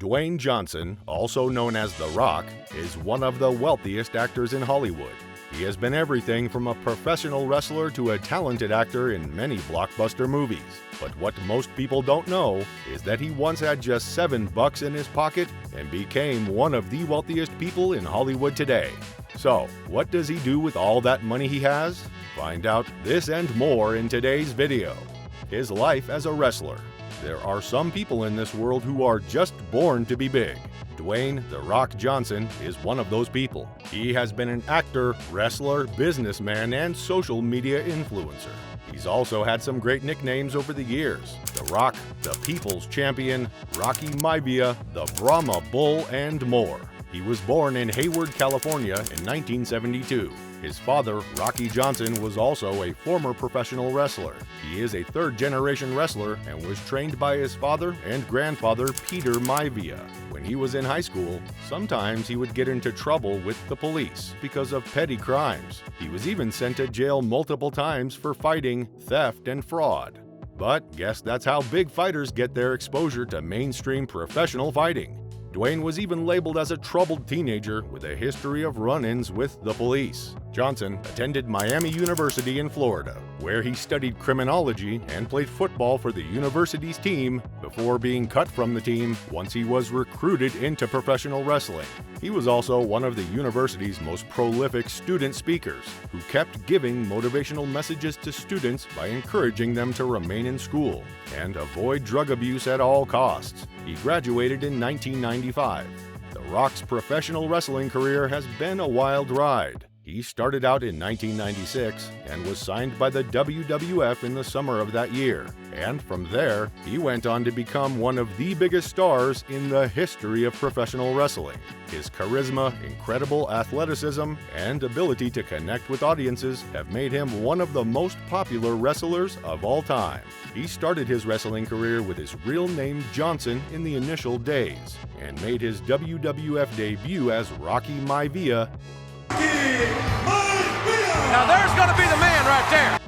Dwayne Johnson, also known as The Rock, is one of the wealthiest actors in Hollywood. He has been everything from a professional wrestler to a talented actor in many blockbuster movies. But what most people don't know is that he once had just $7 in his pocket and became one of the wealthiest people in Hollywood today. So, what does he do with all that money he has? Find out this and more in today's video. His life as a wrestler. There are some people in this world who are just born to be big. Dwayne "The Rock" Johnson is one of those people. He has been an actor, wrestler, businessman, and social media influencer. He's also had some great nicknames over the years: The Rock, the People's Champion, Rocky Maivia, the Brahma Bull, and more. He was born in Hayward, California in 1972. His father, Rocky Johnson, was also a former professional wrestler. He is a third-generation wrestler and was trained by his father and grandfather, Peter Maivia. When he was in high school, sometimes he would get into trouble with the police because of petty crimes. He was even sent to jail multiple times for fighting, theft, and fraud. But guess that's how big fighters get their exposure to mainstream professional fighting. Dwayne was even labeled as a troubled teenager with a history of run-ins with the police. Johnson attended Miami University in Florida, where he studied criminology and played football for the university's team before being cut from the team once he was recruited into professional wrestling. He was also one of the university's most prolific student speakers, who kept giving motivational messages to students by encouraging them to remain in school and avoid drug abuse at all costs. He graduated in 1995. The Rock's professional wrestling career has been a wild ride. He started out in 1996 and was signed by the WWF in the summer of that year. And from there, he went on to become one of the biggest stars in the history of professional wrestling. His charisma, incredible athleticism, and ability to connect with audiences have made him one of the most popular wrestlers of all time. He started his wrestling career with his real name Johnson in the initial days and made his WWF debut as Rocky Maivia. Now there's going to be the man right there.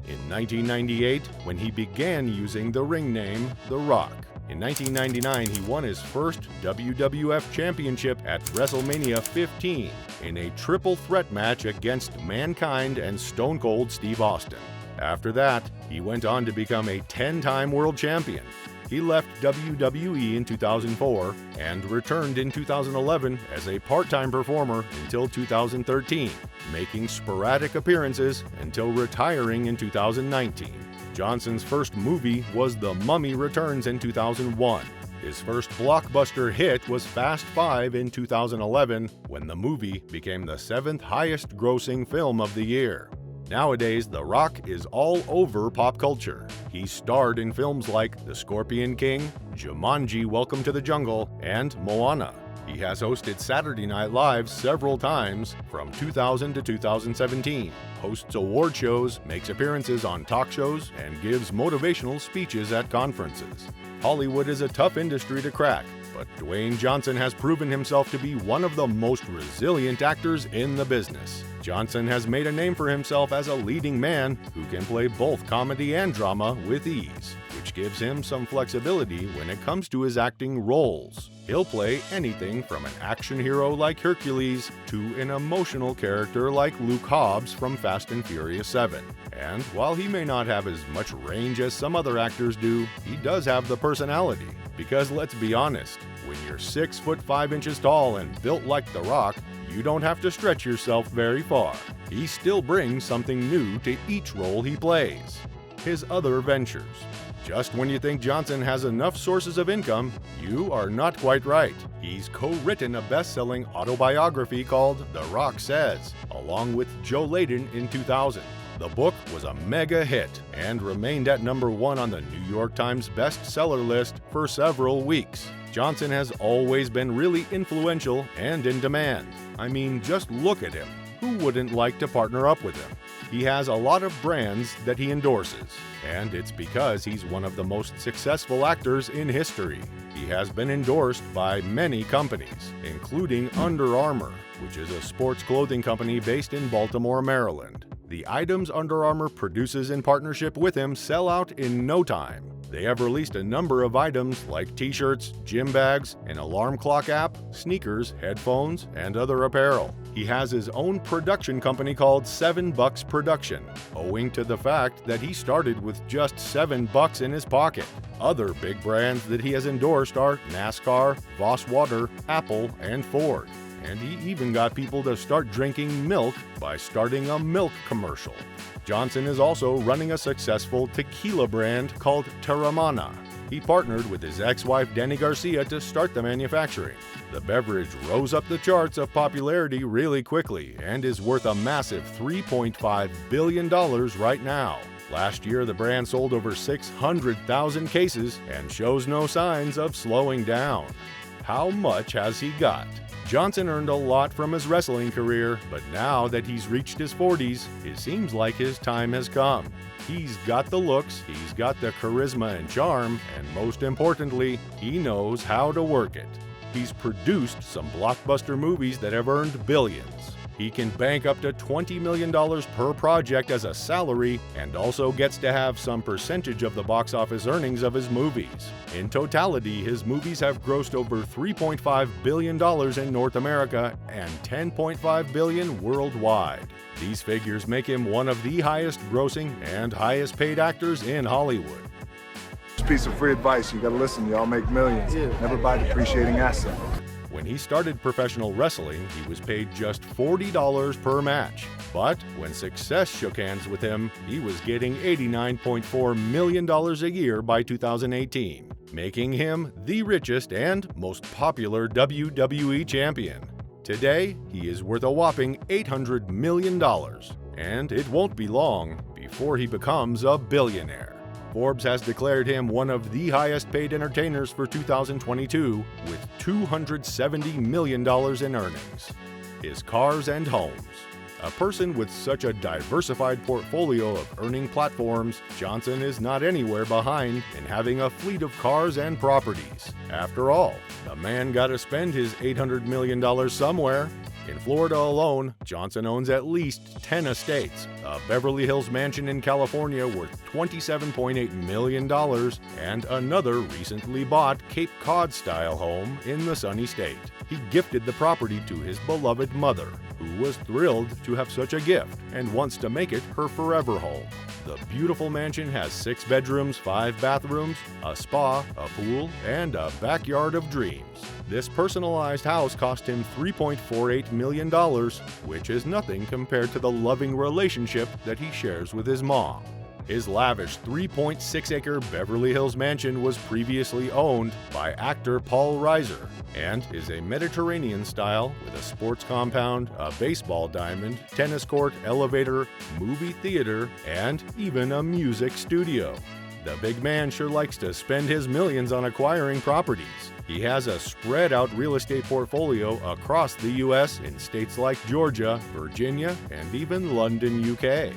In 1998, when he began using the ring name The Rock. In 1999, he won his first WWF Championship at WrestleMania 15 in a triple threat match against Mankind and Stone Cold Steve Austin. After that, he went on to become a 10-time world champion. He left WWE in 2004 and returned in 2011 as a part-time performer until 2013, making sporadic appearances until retiring in 2019. Johnson's first movie was The Mummy Returns in 2001. His first blockbuster hit was Fast 5 in 2011, when the movie became the 7th highest-grossing film of the year. Nowadays, The Rock is all over pop culture. He starred in films like The Scorpion King, Jumanji: Welcome to the Jungle, and Moana. He has hosted Saturday Night Live several times from 2000 to 2017, hosts award shows, makes appearances on talk shows, and gives motivational speeches at conferences. Hollywood is a tough industry to crack, but Dwayne Johnson has proven himself to be one of the most resilient actors in the business. Johnson has made a name for himself as a leading man who can play both comedy and drama with ease, which gives him some flexibility when it comes to his acting roles. He'll play anything from an action hero like Hercules to an emotional character like Luke Hobbs from Fast and Furious 7. And while he may not have as much range as some other actors do, he does have the personality. Because let's be honest, when you're 6'5" tall and built like The Rock, you don't have to stretch yourself very far. He still brings something new to each role he plays. His other ventures. Just when you think Johnson has enough sources of income, you are not quite right. He's co-written a best-selling autobiography called The Rock Says, along with Joe Layden in 2000. The book was a mega hit and remained at #1 on the New York Times bestseller list for several weeks. Johnson has always been really influential and in demand. I mean, just look at him. Who wouldn't like to partner up with him? He has a lot of brands that he endorses, and it's because he's one of the most successful actors in history. He has been endorsed by many companies, including Under Armour, which is a sports clothing company based in Baltimore, Maryland. The items Under Armour produces in partnership with him sell out in no time. They have released a number of items like t-shirts, gym bags, an alarm clock app, sneakers, headphones, and other apparel. He has his own production company called $7 Production, owing to the fact that he started with just $7 in his pocket. Other big brands that he has endorsed are NASCAR, Voss Water, Apple, and Ford. And he even got people to start drinking milk by starting a milk commercial. Johnson is also running a successful tequila brand called Terramana. He partnered with his ex-wife Danny Garcia to start the manufacturing. The beverage rose up the charts of popularity really quickly and is worth a massive $3.5 billion right now. Last year, the brand sold over 600,000 cases and shows no signs of slowing down. How much has he got? Johnson earned a lot from his wrestling career, but now that he's reached his 40s, it seems like his time has come. He's got the looks, he's got the charisma and charm, and most importantly, he knows how to work it. He's produced some blockbuster movies that have earned billions. He can bank up to $20 million per project as a salary and also gets to have some percentage of the box office earnings of his movies. In totality, his movies have grossed over $3.5 billion in North America and $10.5 billion worldwide. These figures make him one of the highest grossing and highest paid actors in Hollywood. Piece of free advice, you gotta listen, y'all make millions. Never buy depreciating assets. When he started professional wrestling, he was paid just $40 per match. But when success shook hands with him, he was getting $89.4 million a year by 2018, making him the richest and most popular WWE champion. Today, he is worth a whopping $800 million, and it won't be long before he becomes a billionaire. Forbes has declared him one of the highest paid entertainers for 2022 with $270 million in earnings. His cars and homes. A person with such a diversified portfolio of earning platforms, Johnson is not anywhere behind in having a fleet of cars and properties. After all, the man gotta spend his $800 million somewhere. In Florida alone, Johnson owns at least 10 estates, a Beverly Hills mansion in California worth $27.8 million, and another recently bought Cape Cod-style home in the sunny state. He gifted the property to his beloved mother, who was thrilled to have such a gift and wants to make it her forever home. The beautiful mansion has 6 bedrooms, 5 bathrooms, a spa, a pool, and a backyard of dreams. This personalized house cost him $3.48 million, which is nothing compared to the loving relationship that he shares with his mom. His lavish 3.6-acre Beverly Hills mansion was previously owned by actor Paul Reiser and is a Mediterranean style with a sports compound, a baseball diamond, tennis court, elevator, movie theater, and even a music studio. The big man sure likes to spend his millions on acquiring properties. He has a spread-out real estate portfolio across the U.S. in states like Georgia, Virginia, and even London, UK.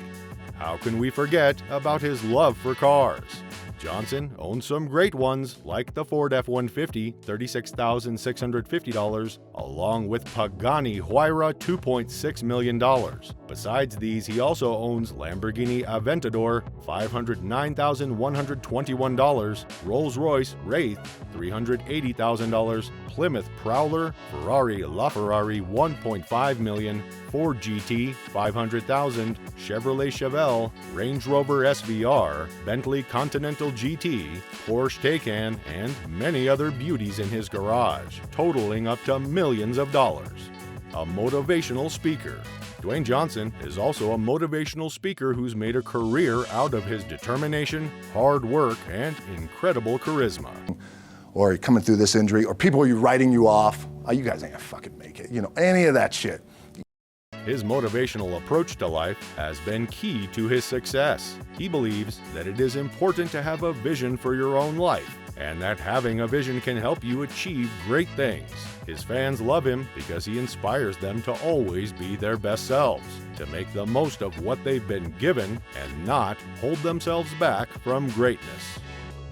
How can we forget about his love for cars? Johnson owns some great ones like the Ford F-150, $36,650, along with Pagani Huayra, $2.6 million. Besides these, he also owns Lamborghini Aventador, $509,121, Rolls-Royce Wraith, $380,000, Plymouth Prowler, Ferrari LaFerrari, $1.5 million, Ford GT, $500,000, Chevrolet Chevelle, Range Rover SVR, Bentley Continental GT, Porsche Taycan, and many other beauties in his garage, totaling up to millions of dollars. A motivational speaker. Dwayne Johnson is also a motivational speaker who's made a career out of his determination, hard work, and incredible charisma. Or you're coming through this injury, or people are writing you off. Oh, you guys ain't gonna fucking make it. You know, any of that shit. His motivational approach to life has been key to his success. He believes that it is important to have a vision for your own life, and that having a vision can help you achieve great things. His fans love him because he inspires them to always be their best selves, to make the most of what they've been given, and not hold themselves back from greatness.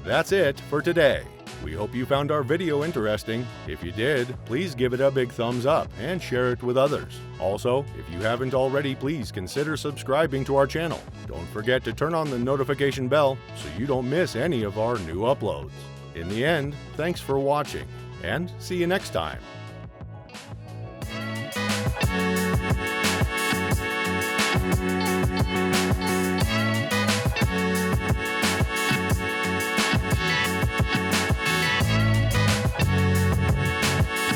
That's it for today. We hope you found our video interesting. If you did, please give it a big thumbs up and share it with others. Also, if you haven't already, please consider subscribing to our channel. Don't forget to turn on the notification bell so you don't miss any of our new uploads. In the end, thanks for watching, and see you next time.